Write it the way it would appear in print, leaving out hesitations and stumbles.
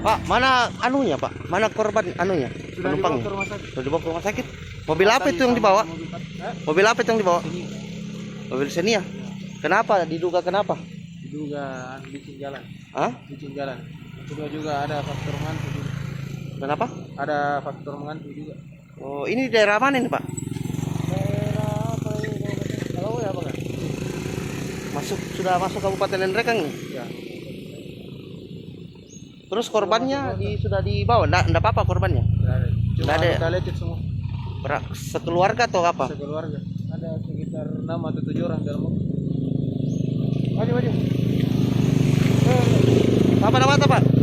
Pak, mana anunya, Pak? Mana korban anunya? Sudah dibawa Penumpangnya? ke rumah sakit. Sudah dibawa ke rumah sakit. Mobil apa itu yang dibawa? Mobil apa itu yang dibawa? Ini Mobil Xenia. Kenapa? Diduga kenapa? diduga licin jalan. Hah? Licin jalan. Kedua juga ada faktor mengantuk juga. Kenapa? Ada faktor mengantuk juga. Oh, ini daerah mana ini, Pak? Daerah apa ini? Kalau ya apa kan? Sudah masuk Kabupaten Nrekang nih. Ya. Terus korbannya sudah dibawa? Enggak apa-apa korbannya? Tidak ada. Cuma Nggak ada. luka lecet semua. Sekeluarga atau apa? Sekeluarga. Ada sekitar 6 atau 7 orang dalam mobil. Maju. Apa nama, Pak?